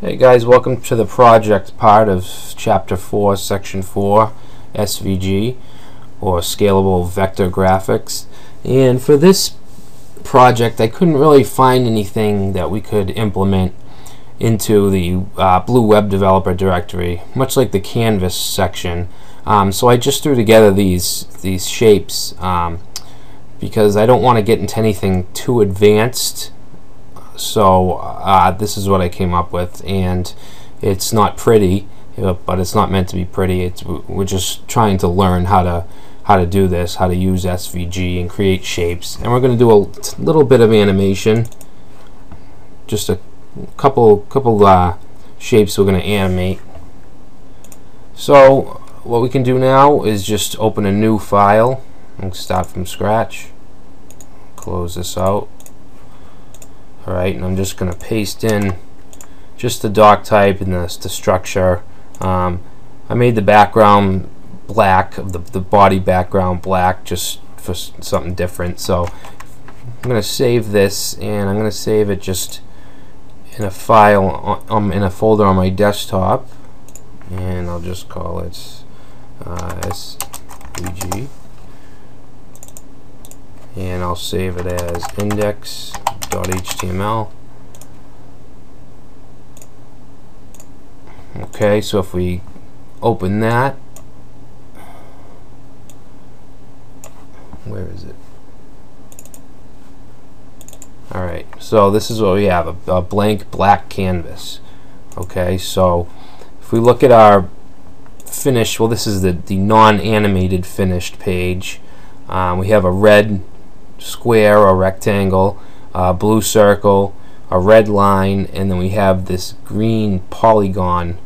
Hey guys, welcome to the project part of Chapter 4, Section 4, SVG, or Scalable Vector Graphics. And for this project, I couldn't really find anything that we could implement into the Blue Web Developer directory, much like the Canvas section. So I just threw together these shapes because I don't want to get into anything too advanced. So this is what I came up with, and it's not pretty, but it's not meant to be pretty. We're just trying to learn how to do this, how to use SVG and create shapes. And we're going to do a little bit of animation, just a couple shapes we're going to animate. So what we can do now is just open a new file and start from scratch. Close this out. Alright, and I'm just going to paste in just the doc type and the structure. I made the background black, the body background black, just for something different. So I'm going to save this, and I'm going to save it just in a file, in a folder on my desktop, and I'll just call it SVG, and I'll save it as index.html. Okay, so if we open that, where is it? Alright, so this is what we have, a blank black canvas. Okay, so if we look at our finished, well, this is the non-animated finished page. We have a red square or rectangle, a blue circle, a red line, and then we have this green polygon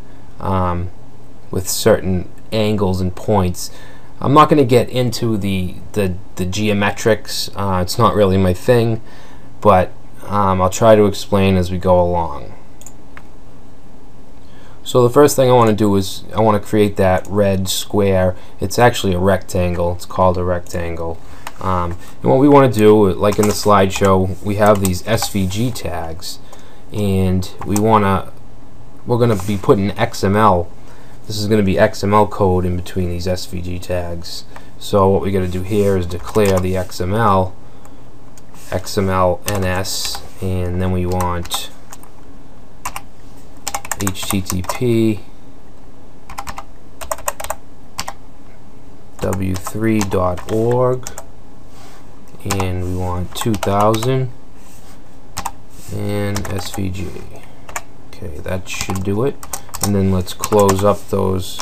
with certain angles and points. I'm not going to get into the geometrics. It's not really my thing, but I'll try to explain as we go along. So the first thing I want to do is I want to create that red square. It's actually a rectangle. It's called a rectangle. And what we want to do, like in the slideshow, we have these SVG tags, and we're going to be putting XML. This is going to be XML code in between these SVG tags. So what we got to do here is declare the XML NS, and then we want HTTP w3.org, and we want 2000 and SVG. Okay, that should do it. And then let's close up those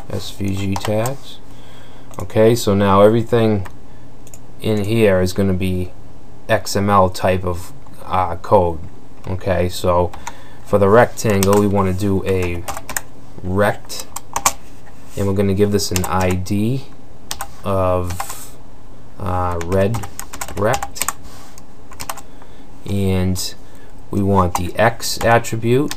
SVG tags. Okay, so now everything in here is going to be XML type of code. Okay, so for the rectangle, we want to do a rect, and we're going to give this an ID of red rect, and we want the X attribute,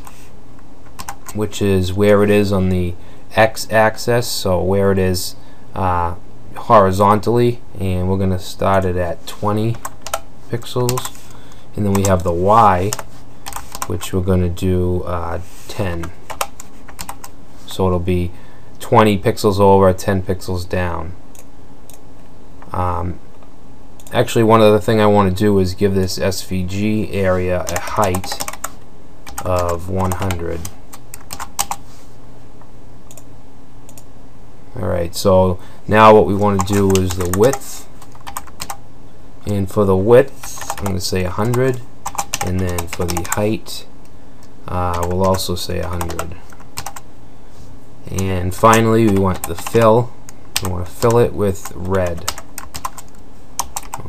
which is where it is on the X-axis, so where it is horizontally, and we're going to start it at 20 pixels. And then we have the Y, which we're going to do 10, so it'll be 20 pixels over, 10 pixels down. Actually, one other thing I want to do is give this SVG area a height of 100. Alright, so now what we want to do is the width, and for the width I'm going to say 100, and then for the height we'll also say 100. And finally, we want the fill. We want to fill it with red.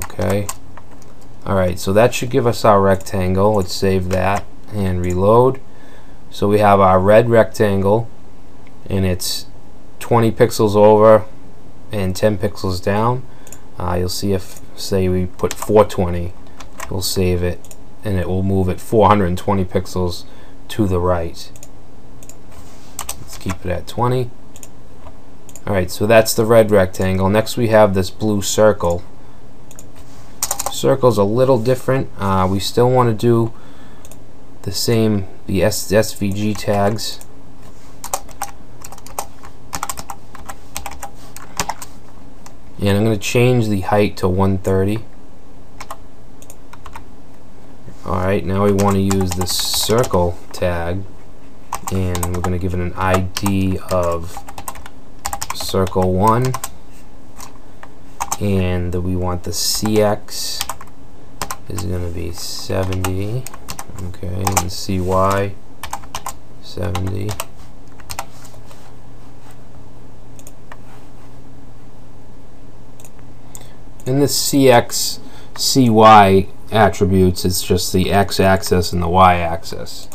Okay. Alright, so that should give us our rectangle. Let's save that and reload. So we have our red rectangle, and it's 20 pixels over and 10 pixels down. You'll see if, say, we put 420, we'll save it, and it will move it 420 pixels to the right. Let's keep it at 20. Alright, so that's the red rectangle. Next we have this blue circle. Circle's a little different. We still want to do the same, the SVG tags. And I'm going to change the height to 130. Alright, now we want to use the circle tag, and we're going to give it an ID of circle 1, and we want the CX is going to be 70, okay, and CY 70. And the CX, CY attributes, it's just the x-axis and the y-axis.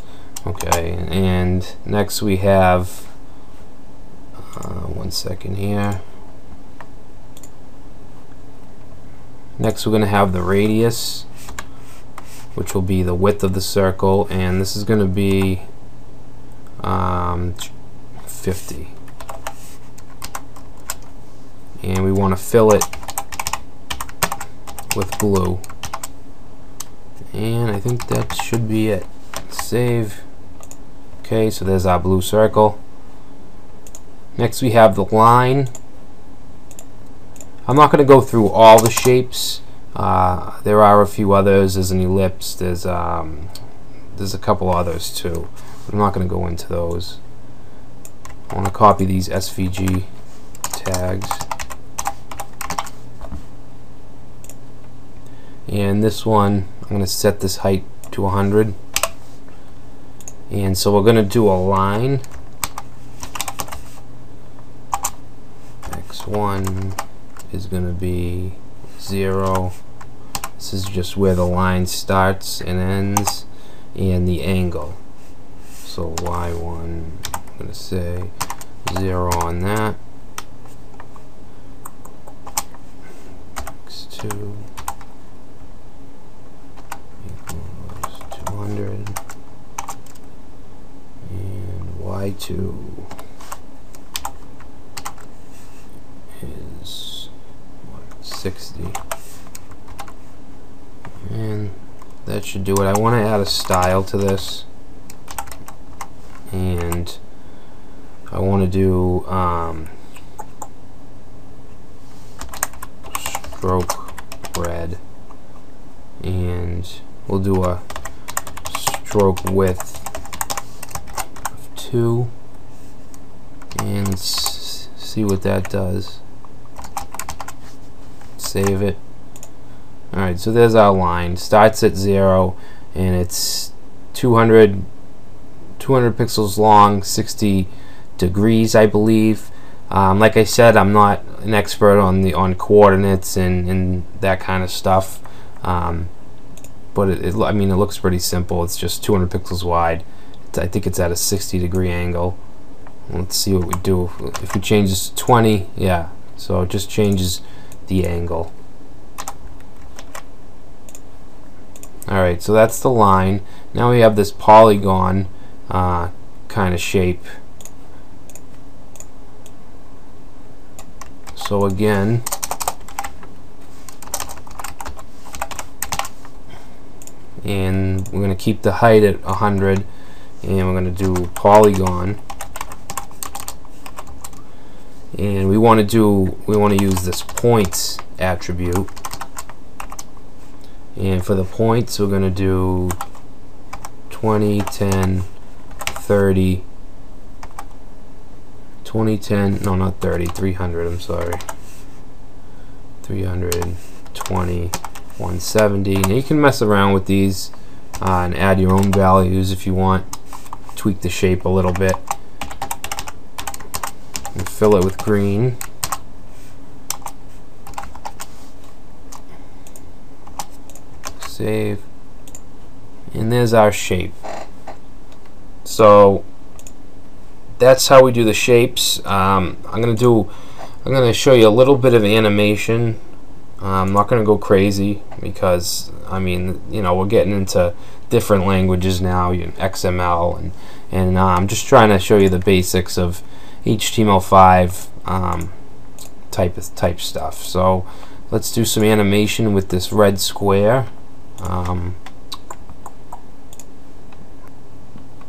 Okay, and next we have, one second here. Next we're going to have the radius, which will be the width of the circle, and this is going to be 50. And we want to fill it with blue. And I think that should be it. Save. Okay, so there's our blue circle. Next we have the line. I'm not going to go through all the shapes. There are a few others. There's an ellipse. There's a couple others too. But I'm not going to go into those. I want to copy these SVG tags. And this one, I'm going to set this height to 100. And so we're going to do a line. X1 is going to be 0. This is just where the line starts and ends, and the angle. So Y1, I'm going to say 0 on that. X2 equals 200, and Y2 is 60. And that should do it. I want to add a style to this, and I want to do stroke red, and we'll do a stroke width of 2, and see what that does. Save it. Alright, so there's our line. Starts at 0, and it's 200 pixels long, 60 degrees, I believe. Like I said, I'm not an expert on coordinates and that kind of stuff, but I mean, it looks pretty simple. It's just 200 pixels wide. I think it's at a 60-degree angle. Let's see what we do if we change this to 20. Yeah, so it just changes the angle. Alright, so that's the line. Now we have this polygon kind of shape. So again, and we're going to keep the height at 100, and we're going to do polygon, and we want to use this points attribute. And for the points, we're going to do 20, 10, 30, 20, 10, no, not 30, 300, I'm sorry. 300, 20, 170. Now you can mess around with these and add your own values if you want. Tweak the shape a little bit. And fill it with green. Save, and there's our shape. So that's how we do the shapes. I'm going to show you a little bit of animation. I'm not going to go crazy because, I mean, you know, we're getting into different languages now, XML, and I'm just trying to show you the basics of HTML5 type stuff. So let's do some animation with this red square.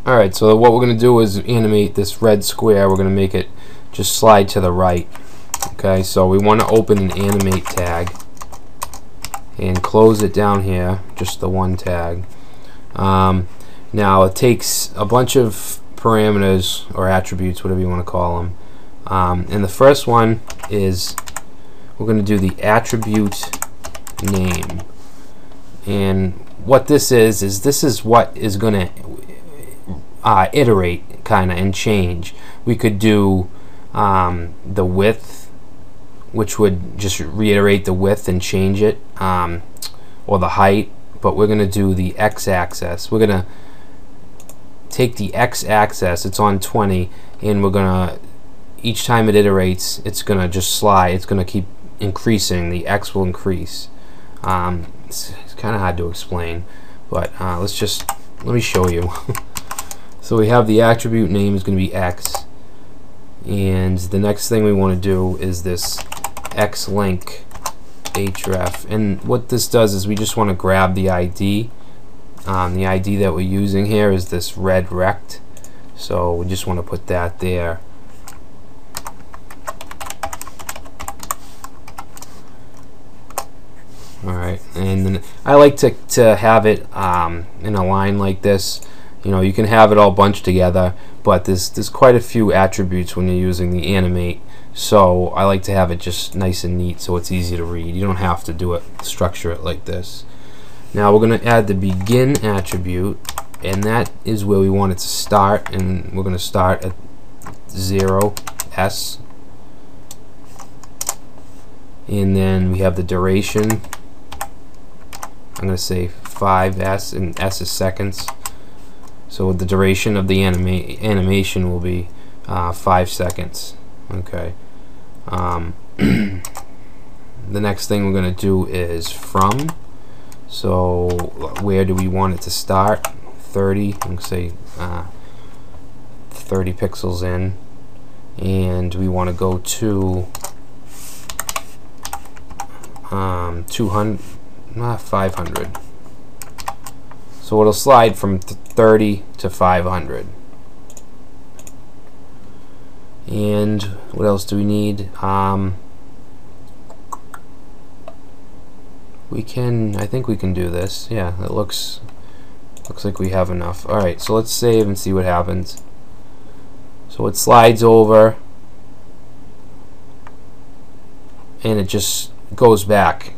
Alright, so what we're going to do is animate this red square. We're going to make it just slide to the right. Okay, so we want to open an animate tag and close it down here, just the one tag. Now it takes a bunch of parameters or attributes, whatever you want to call them. And the first one is we're going to do the attribute name. And what this is what is going to iterate kind of and change. We could do the width, which would just reiterate the width and change it, or the height, but we're going to do the x-axis. We're going to take the x-axis, it's on 20, and we're going to, each time it iterates, it's going to just slide, it's going to keep increasing, the x will increase. It's kind of hard to explain, but let me show you. So we have the attribute name is going to be x, and the next thing we want to do is this xlink href, and what this does is we just want to grab the ID. The ID that we're using here is this red rect, so we just want to put that there. Alright, and then I like to have it in a line like this. You know, you can have it all bunched together, but there's quite a few attributes when you're using the animate, so I like to have it just nice and neat so it's easy to read. You don't have to structure it like this. Now we're going to add the begin attribute, and that is where we want it to start, and we're going to start at 0s, and then we have the duration. I'm going to say 5s, and s is seconds. So the duration of the animation will be 5 seconds. Okay. The next thing we're going to do is from. So where do we want it to start? 30. I'm going to say 30 pixels in, and we want to go to 500. So it'll slide from 30 to 500. And what else do we need? I think we can do this. Yeah, it looks like we have enough. Alright, so let's save and see what happens. So it slides over, and it just goes back.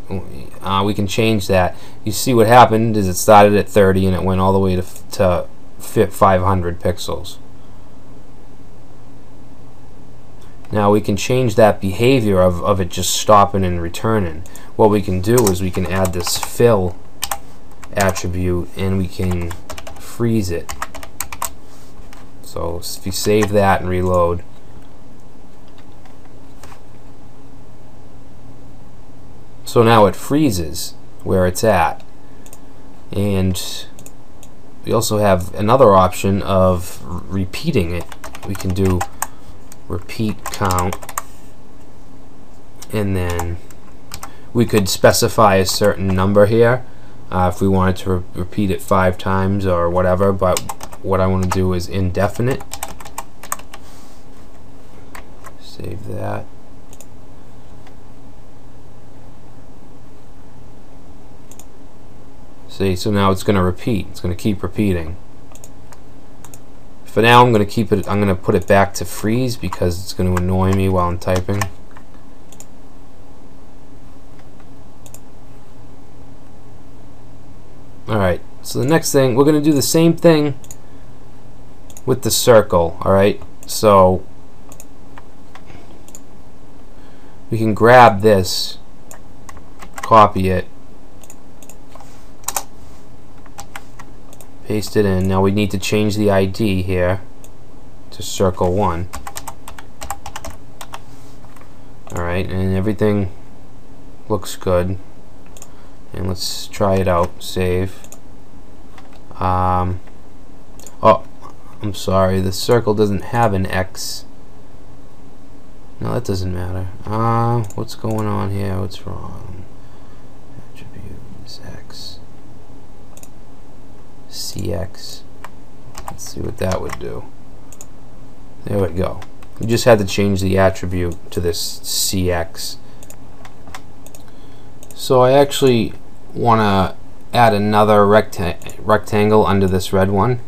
We can change that. You see what happened is it started at 30 and it went all the way to fit 500 pixels. Now we can change that behavior of it just stopping and returning. What we can do is we can add this fill attribute, and we can freeze it. So if you save that and reload, so now it freezes where it's at. And we also have another option of repeating it. We can do repeat count, and then we could specify a certain number here if we wanted to repeat it 5 times or whatever, but what I want to do is indefinite. Save that. See, so now it's going to repeat. It's going to keep repeating. For now, I'm going to put it back to freeze because it's going to annoy me while I'm typing. Alright, so the next thing, we're going to do the same thing with the circle. Alright, so we can grab this, copy it, paste it in. Now we need to change the ID here to circle 1. Alright, and everything looks good. And let's try it out. Save. Oh, I'm sorry, the circle doesn't have an X. No, that doesn't matter. What's going on here? What's wrong? Attribute is X. CX. Let's Let's see what that would do. There we go. We just had to change the attribute to this CX. So I actually want to add another rectangle under this red one.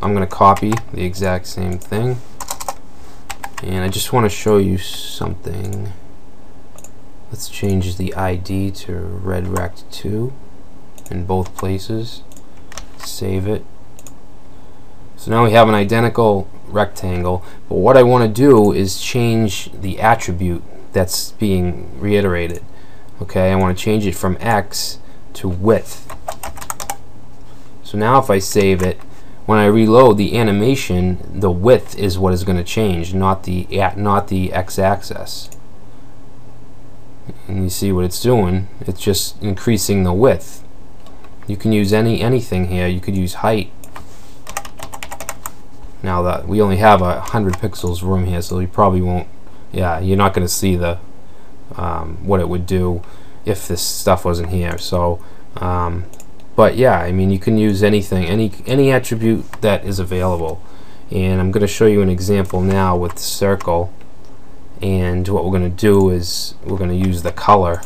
I'm going to copy the exact same thing, and I just want to show you something. Let's change the ID to redrect2 in both places. Save it. So now we have an identical rectangle, but what I want to do is change the attribute that's being reiterated. Okay, I want to change it from X to width. So now if I save it, when I reload the animation, the width is what is going to change, not the x-axis. And you see what it's doing? It's just increasing the width. You can use anything here. You could use height. Now that we only have 100 pixels room here, so you probably won't. Yeah, you're not going to see the what it would do if this stuff wasn't here. So, but yeah, I mean, you can use anything, any attribute that is available. And I'm going to show you an example now with the circle. And what we're going to do is we're going to use the color.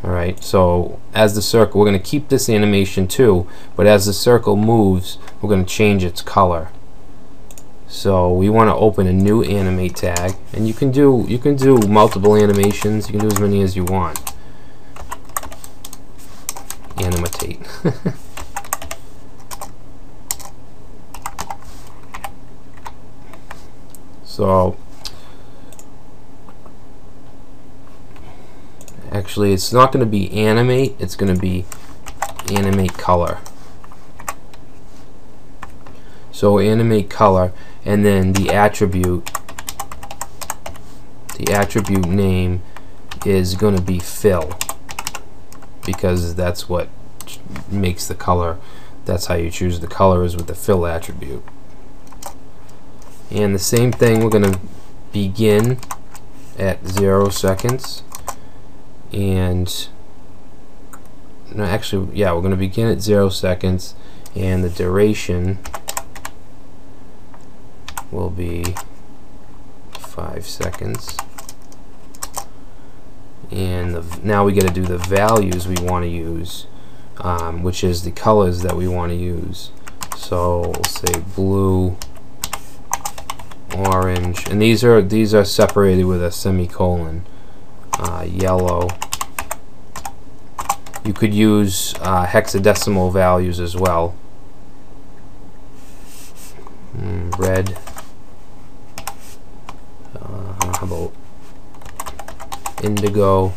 Alright, so as the circle, we're going to keep this animation too, but as the circle moves, we're going to change its color. So we want to open a new animate tag, and you can do multiple animations. You can do as many as you want. Animate. So actually, it's not going to be animate, it's going to be animate color. So animate color, and then the attribute name is going to be fill, because that's what makes the color. That's how you choose the color, is with the fill attribute. And the same thing, we're going to begin at 0 seconds. And no, actually, yeah, we're going to begin at 0 seconds, and the duration will be 5 seconds. And now we got to do the values we want to use, which is the colors that we want to use. So we'll say blue, orange, and these are separated with a semicolon. Yellow. You could use hexadecimal values as well. Red. How about indigo,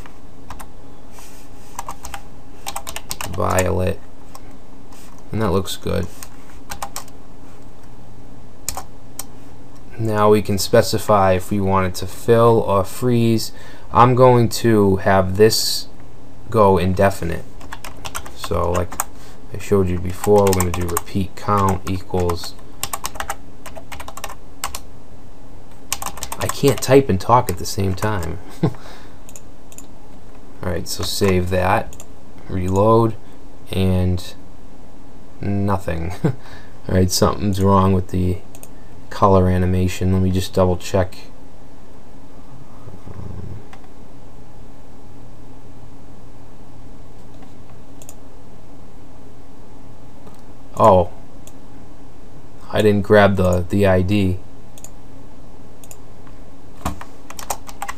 violet, and that looks good. Now we can specify if we want it to fill or freeze. I'm going to have this go indefinite. So like I showed you before, we're going to do repeat count equals. I can't type and talk at the same time. Alright, so save that, reload, and nothing. Alright, something's wrong with the color animation. Let me just double check. Oh, I didn't grab the ID.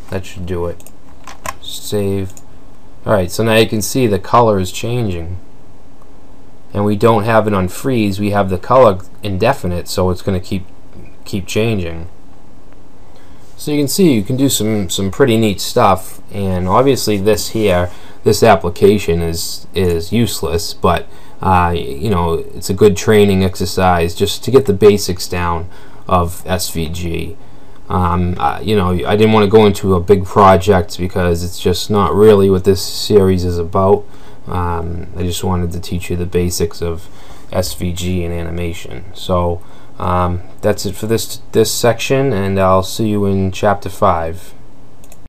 That should do it. Save. Alright, so now you can see the color is changing. And we don't have it on freeze, we have the color indefinite, so it's going to keep changing. So you can see you can do some pretty neat stuff, and obviously this application is useless, but you know, it's a good training exercise just to get the basics down of SVG. You know, I didn't want to go into a big project because it's just not really what this series is about. I just wanted to teach you the basics of SVG and animation. So that's it for this section, and I'll see you in chapter 5.